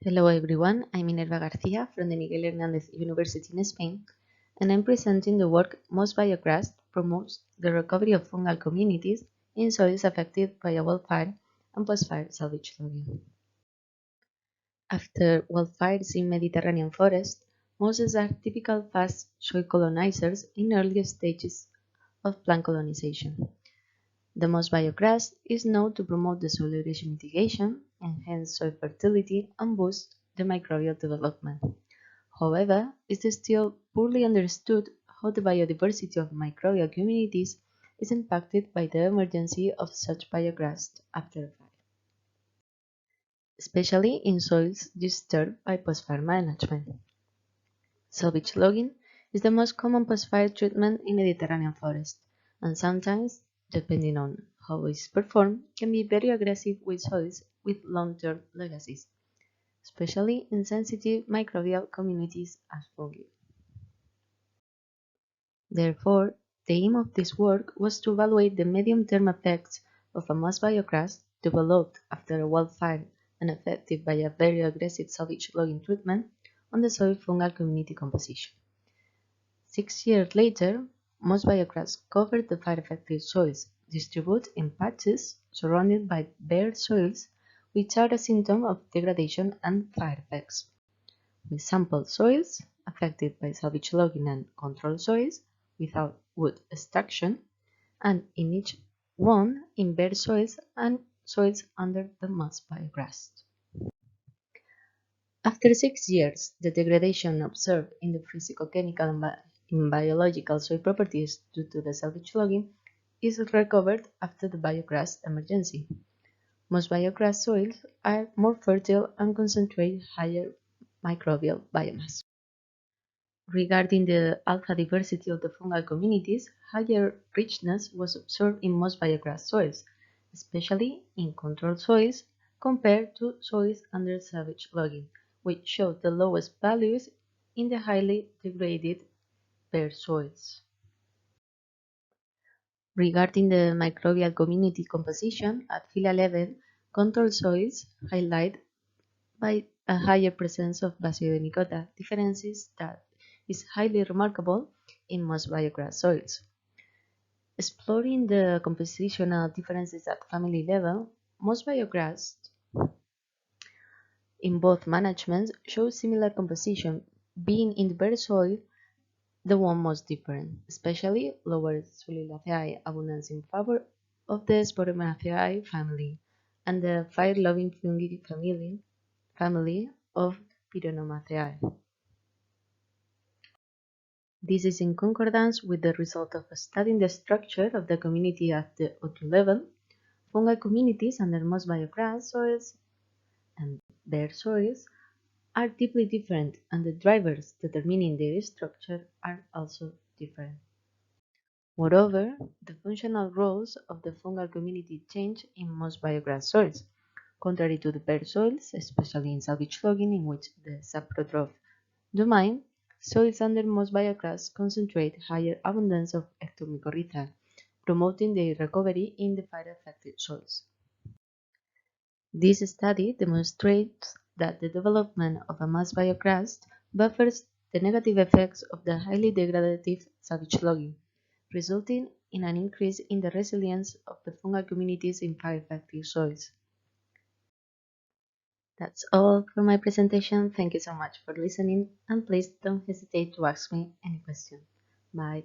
Hello everyone, I'm Minerva Garcia from the Miguel Hernández University in Spain, and I'm presenting the work Moss Biograss promotes the recovery of fungal communities in soils affected by a wildfire and post-fire salvage logging. After wildfires in Mediterranean forests, mosses are typical fast soil colonizers in early stages of plant colonization. The moss biograss is known to promote the soil erosion mitigation, enhance soil fertility, and boost the microbial development. However, it is still poorly understood how the biodiversity of microbial communities is impacted by the emergency of such biograss after a fire, especially in soils disturbed by post-fire management. Salvage logging is the most common post-fire treatment in Mediterranean forests, and sometimes, depending on how it is performed, can be very aggressive with soils with long-term legacies, especially in sensitive microbial communities as fungi. Therefore, the aim of this work was to evaluate the medium-term effects of a moss biograss developed after a wildfire and affected by a very aggressive salvage logging treatment on the soil fungal community composition. 6 years later, moss biograss covered the fire-affected soils, distributed in patches surrounded by bare soils, which are a symptom of degradation and fire effects. We sampled soils affected by salvage logging and control soils without wood extraction, and in each one in bare soils and soils under the moss biograss. After 6 years, the degradation observed in the physicochemical and biological soil properties due to the salvage logging is recovered after the biograss emergency. Most biograss soils are more fertile and concentrate higher microbial biomass. Regarding the alpha diversity of the fungal communities, higher richness was observed in most biograss soils, especially in controlled soils compared to soils under salvage logging, which showed the lowest values in the highly degraded bare soils. Regarding the microbial community composition at phyla level, controlled soils highlight by a higher presence of Basidiomycota differences that is highly remarkable in most biograss soils. Exploring the compositional differences at family level, most biograss in both managements show similar composition, being in the bare soil the one most different, especially lower Solulaceae abundance in favor of the Sporomyceae family and the fire-loving fungi family of Pyronomaceae. This is in concordance with the result of studying the structure of the community at the O2 level. Fungal communities under moss biograss soils and bare soils are deeply different, and the drivers determining their structure are also different. Moreover, the functional roles of the fungal community change in moss biograss soils, contrary to the bare soils, especially in salvage logging, in which the saprotroph domain. Soils under moss biograss concentrate higher abundance of ectomycorrhiza, promoting their recovery in the fire-affected soils. This study demonstrates that the development of a moss biograss buffers the negative effects of the highly degradative salvage logging, resulting in an increase in the resilience of the fungal communities in fire-affected soils. That's all for my presentation. Thank you so much for listening, and please don't hesitate to ask me any question. Bye.